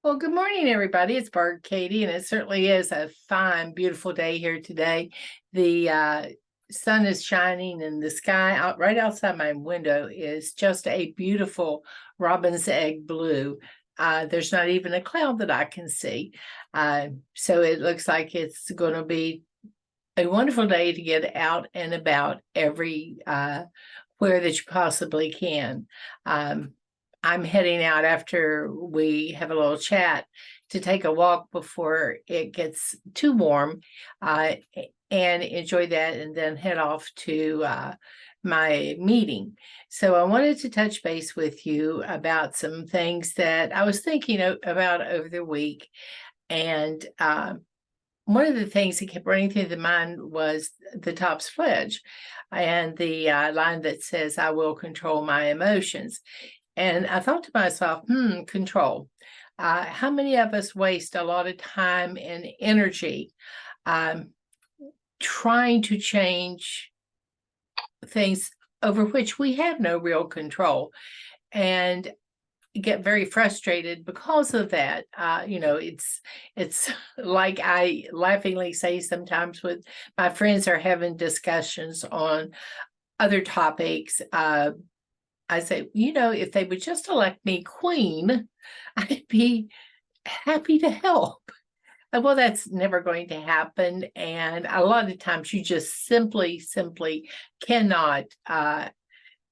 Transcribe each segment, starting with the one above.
Well, good morning, everybody. It's Barb Katie, and it certainly is a fine, beautiful day here today. The sun is shining, and the sky out right outside my window is just a beautiful robin's egg blue. There's not even a cloud that I can see. So it looks like it's going to be a wonderful day to get out and about every where that you possibly can. Um, I'm heading out after we have a little chat to take a walk before it gets too warm, uh, and enjoy that, and then head off to my meeting. So I wanted to touch base with you about some things that I was thinking about over the week, and one of the things that kept running through the mind was the Top's Pledge and the line that says, I will control my emotions. And I thought to myself, control. How many of us waste a lot of time and energy um, trying to change things over which we have no real control? And get very frustrated because of that. It's like I laughingly say sometimes with my friends are having discussions on other topics. I say, if they would just elect me queen, I'd be happy to help. Well, that's never going to happen. And a lot of times you just simply cannot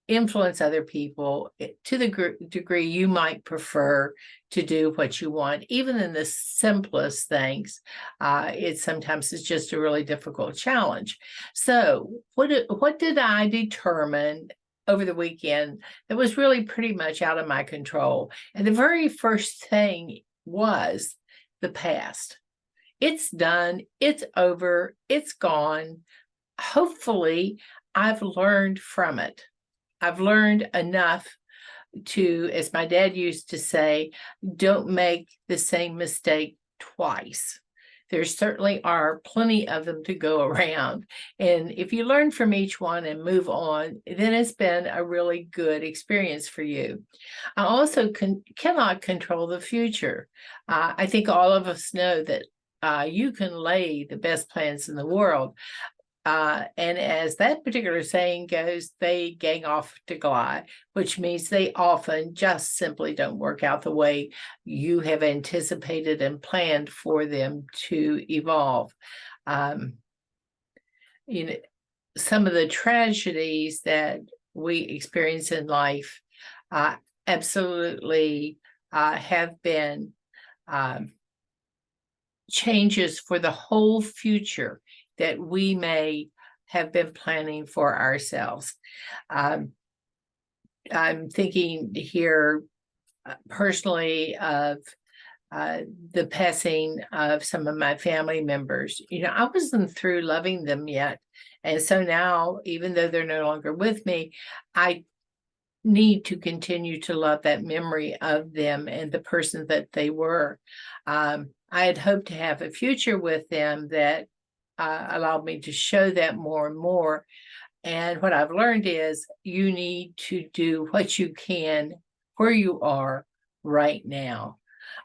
influence other people to the degree you might prefer to do what you want, even in the simplest things. It sometimes is just a really difficult challenge. So what did I determine over the weekend that was really pretty much out of my control? And the very first thing was the past. It's done, it's over, it's gone. Hopefully I've learned from it. I've learned enough to, as my dad used to say, don't make the same mistake twice. There certainly are plenty of them to go around. And if you learn from each one and move on, then it's been a really good experience for you. I also cannot control the future. I think all of us know that you can lay the best plans in the world, and as that particular saying goes, they gang off to glide, which means they often just simply don't work out the way you have anticipated and planned for them to evolve. Um, you know, some of the tragedies that we experience in life uh, absolutely have been um, changes for the whole future that we may have been planning for ourselves. Um, I'm thinking here personally of the passing of some of my family members. I wasn't through loving them yet. And so now, even though they're no longer with me, I need to continue to love that memory of them and the person that they were. I had hoped to have a future with them that allowed me to show that more and more. And what I've learned is you need to do what you can where you are right now.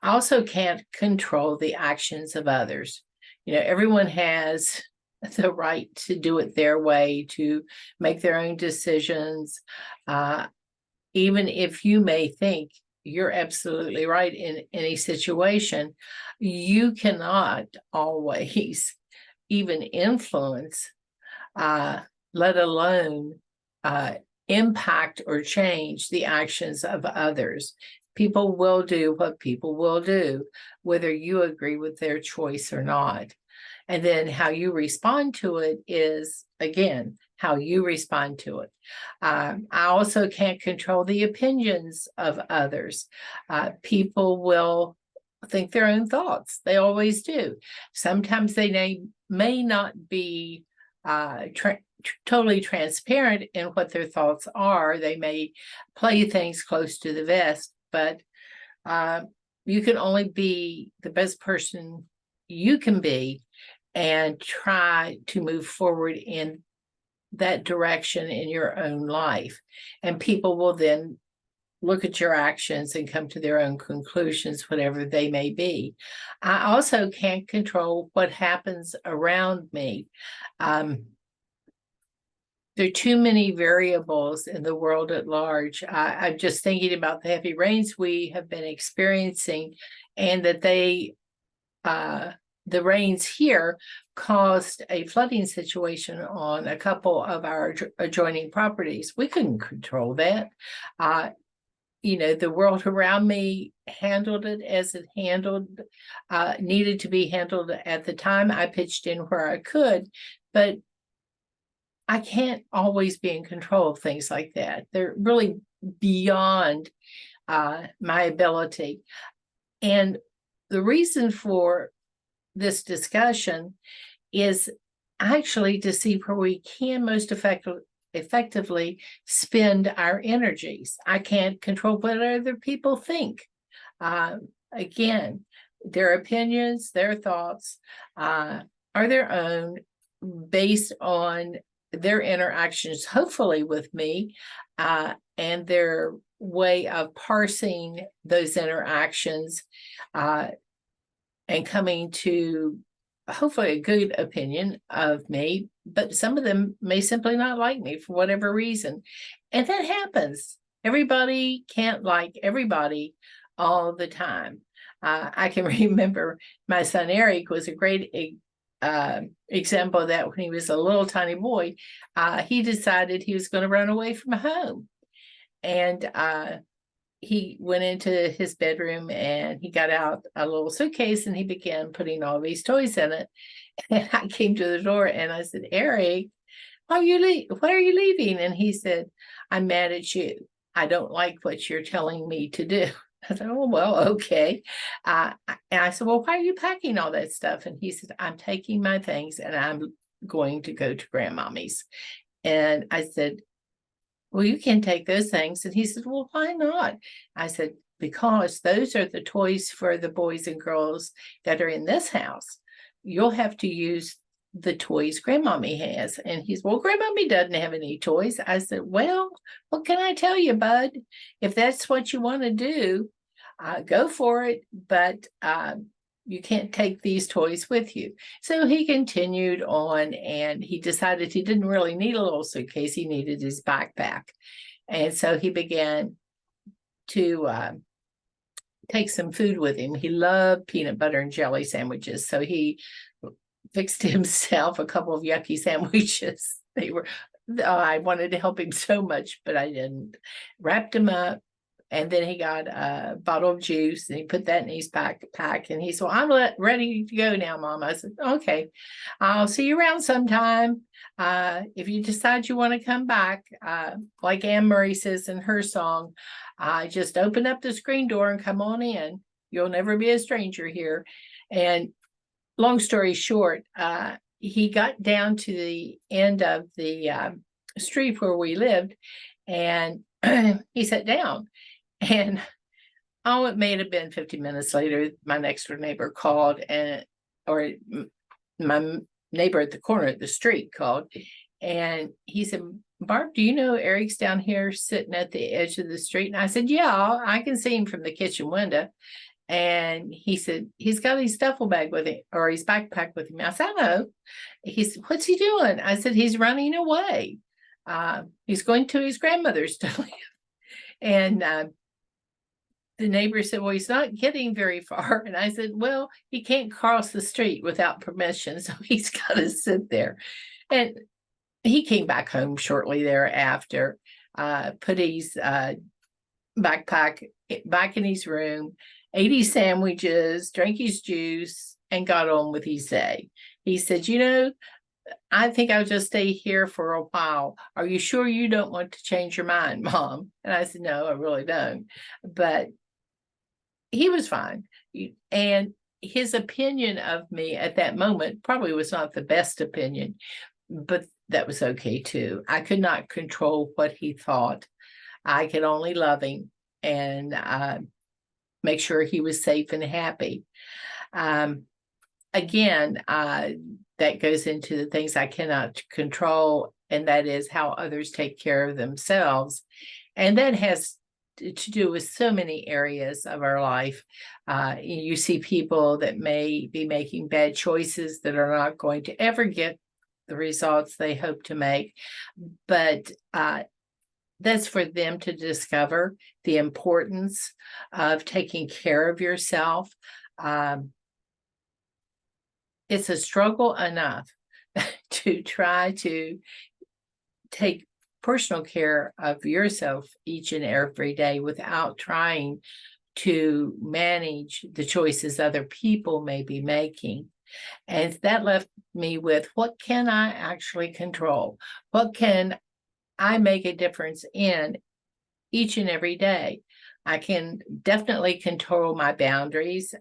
I also can't control the actions of others. Everyone has the right to do it their way, to make their own decisions. Even if you may think you're absolutely right in any situation, you cannot always even influence, let alone impact or change the actions of others. People will do what people will do, whether you agree with their choice or not. And then how you respond to it is, again, how you respond to it. I also can't control the opinions of others. People will think their own thoughts. They always do. Sometimes they may not be totally transparent in what their thoughts are. They may play things close to the vest, but you can only be the best person you can be and try to move forward in that direction in your own life. And people will then look at your actions and come to their own conclusions, whatever they may be. I also can't control what happens around me. There are too many variables in the world at large. I'm just thinking about the heavy rains we have been experiencing, and that the rains here caused a flooding situation on a couple of our adjoining properties. We couldn't control that. The world around me handled it as it needed to be handled at the time. I pitched in where I could, but I can't always be in control of things like that. They're really beyond my ability. And the reason for this discussion is actually to see where we can most effectively spend our energies. I can't control what other people think. Again, their opinions, their thoughts are their own, based on their interactions, hopefully with me, and their way of parsing those interactions and coming to hopefully a good opinion of me. But some of them may simply not like me for whatever reason. And that happens. Everybody can't like everybody all the time. I can remember my son Eric was a great example of that. When he was a little tiny boy, he decided he was going to run away from home. And he went into his bedroom and he got out a little suitcase and he began putting all these toys in it. And I came to the door and I said, Eric, why are you leaving? And he said, I'm mad at you. I don't like what you're telling me to do. I said, oh, well, okay. And I said, well, why are you packing all that stuff? And he said, I'm taking my things and I'm going to go to grandmommy's. And I said, well, you can take those things. And he said, well, why not? I said, because those are the toys for the boys and girls that are in this house. You'll have to use the toys grandmommy has. And he's, well, grandmommy doesn't have any toys. I said, well, what can I tell you, bud? If that's what you want to do, go for it. But you can't take these toys with you. So he continued on and he decided he didn't really need a little suitcase. He needed his backpack. And so he began to take some food with him. He loved peanut butter and jelly sandwiches. So he fixed himself a couple of yucky sandwiches. I wanted to help him so much, but I didn't. Wrapped him up. And then he got a bottle of juice and he put that in his backpack. And he said, well, I'm ready to go now, Mom. I said, okay, I'll see you around sometime. If you decide you want to come back, like Anne Murray says in her song, just open up the screen door and come on in. You'll never be a stranger here. And long story short, he got down to the end of the street where we lived and he sat down. And it may have been 50 minutes later, my next door neighbor called, or my neighbor at the corner of the street called, and he said, Barb, do you know Eric's down here sitting at the edge of the street? And I said, yeah, I can see him from the kitchen window. And he said, he's got his duffel bag with him, or his backpack with him. I said, I know. He said, what's he doing? I said, he's running away. He's going to his grandmother's to live. And the neighbor said, well, he's not getting very far. And I said, well, he can't cross the street without permission. So he's got to sit there. And he came back home shortly thereafter, put his backpack back in his room, ate his sandwiches, drank his juice, and got on with his day. He said, I think I'll just stay here for a while. Are you sure you don't want to change your mind, Mom? And I said, no, I really don't. But he was fine. And his opinion of me at that moment probably was not the best opinion, but that was okay too. I could not control what he thought. I could only love him and make sure he was safe and happy. Again, that goes into the things I cannot control, and that is how others take care of themselves. And that has to do with so many areas of our life. You see people that may be making bad choices that are not going to ever get the results they hope to make, but that's for them to discover the importance of taking care of yourself. It's a struggle enough to try to take personal care of yourself each and every day without trying to manage the choices other people may be making. And that left me with, what can I actually control? What can I make a difference in each and every day? I can definitely control my boundaries.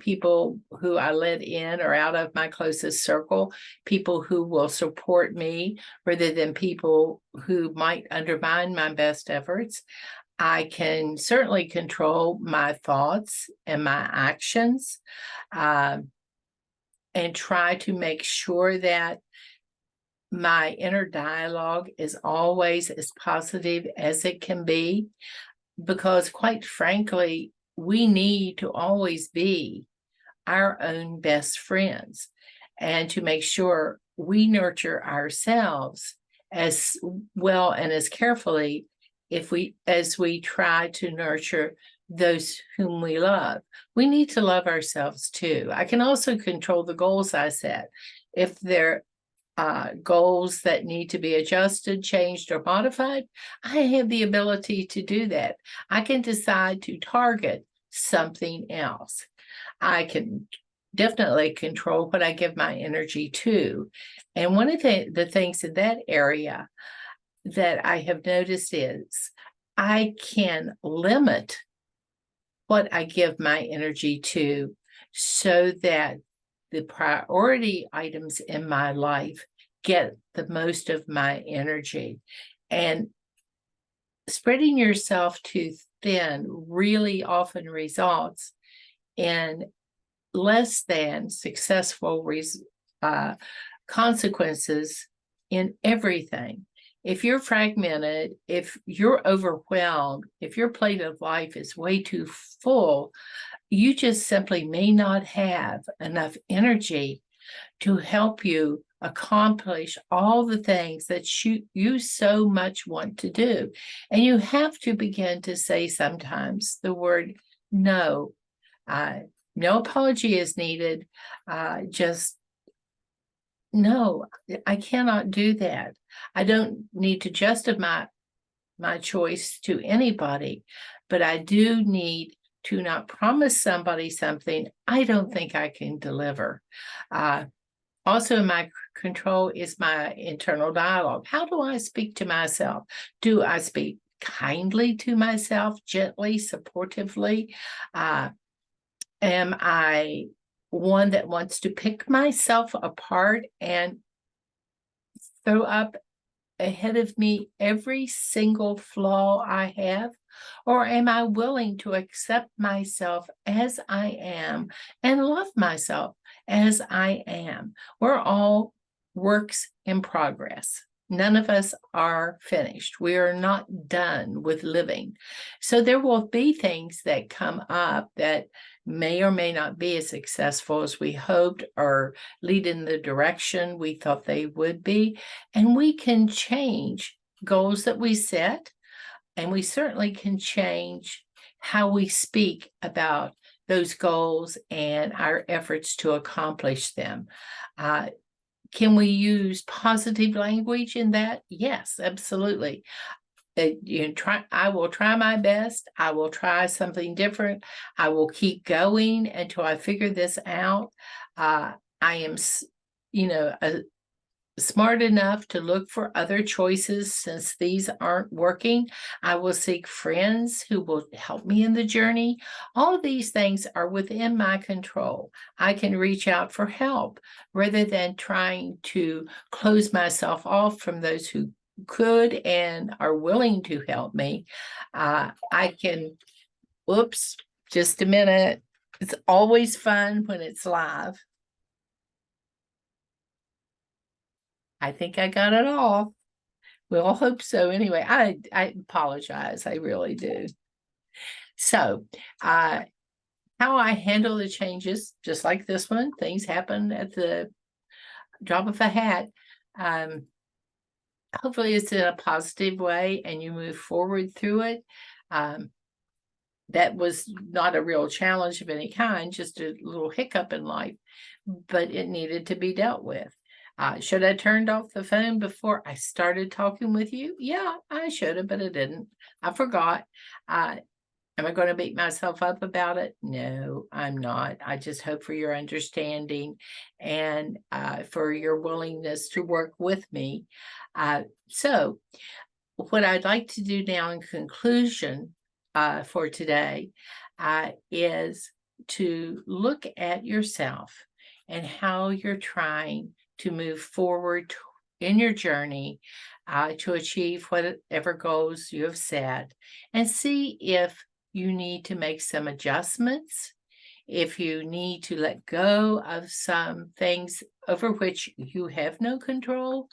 People who I let in or out of my closest circle, people who will support me rather than people who might undermine my best efforts. I can certainly control my thoughts and my actions, and try to make sure that my inner dialogue is always as positive as it can be, because quite frankly, we need to always be our own best friends, and to make sure we nurture ourselves as well and as carefully as we try to nurture those whom we love. We need to love ourselves too. I can also control the goals I set. If they're goals that need to be adjusted, changed, or modified, I have the ability to do that. I can decide to target something else. I can definitely control what I give my energy to. And one of the things in that area that I have noticed is I can limit what I give my energy to so that the priority items in my life get the most of my energy. And spreading yourself too thin really often results in less than successful consequences in everything. If you're fragmented, if you're overwhelmed, if your plate of life is way too full, you just simply may not have enough energy to help you accomplish all the things that you so much want to do. And you have to begin to say sometimes the word no. No apology is needed. Just no, I cannot do that. I don't need to justify my choice to anybody, but I do need to not promise somebody something I don't think I can deliver. Also in my control is my internal dialogue. How do I speak to myself? Do I speak kindly to myself, gently, supportively? Am I one that wants to pick myself apart and throw up ahead of me every single flaw I have? Or am I willing to accept myself as I am and love myself as I am? We're all works in progress. None of us are finished. We are not done with living. So there will be things that come up that may or may not be as successful as we hoped or lead in the direction we thought they would be. And we can change goals that we set, and we certainly can change how we speak about those goals and our efforts to accomplish them. Can we use positive language in that? Yes, absolutely. I will try my best. I will try something different. I will keep going until I figure this out. I am, smart enough to look for other choices since these aren't working. I will seek friends who will help me in the journey. All of these things are within my control. I can reach out for help rather than trying to close myself off from those who could and are willing to help me. I can, whoops, just a minute. It's always fun when it's live. I think I got it all. We'll hope so. Anyway, I apologize. I really do. So, how I handle the changes, just like this one, things happen at the drop of a hat. Um, Hopefully it's in a positive way and you move forward through it. Um, that was not a real challenge of any kind, just a little hiccup in life, but it needed to be dealt with. Should I turned off the phone before I started talking with you? Yeah, I should have, but I didn't. I forgot. Uh, Am I going to beat myself up about it? No, I'm not. I just hope for your understanding and for your willingness to work with me. So, what I'd like to do now in conclusion for today is to look at yourself and how you're trying to move forward in your journey to achieve whatever goals you have set, and see if you need to make some adjustments, if you need to let go of some things over which you have no control,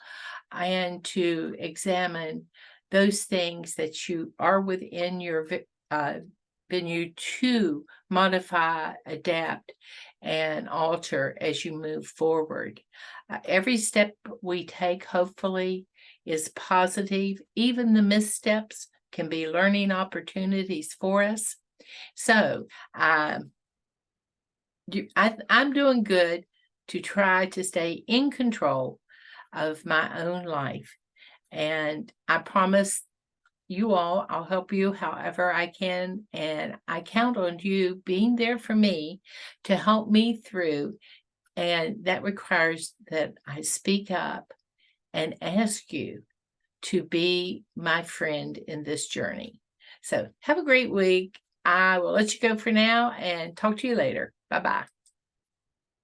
and to examine those things that you are within your venue to modify, adapt, and alter as you move forward. Every step we take, hopefully, is positive. Even the missteps can be learning opportunities for us. So, I'm doing good to try to stay in control of my own life. And I promise you all, I'll help you however I can. And I count on you being there for me to help me through. And that requires that I speak up and ask you to be my friend in this journey. So have a great week. I will let you go for now and talk to you later. Bye-bye.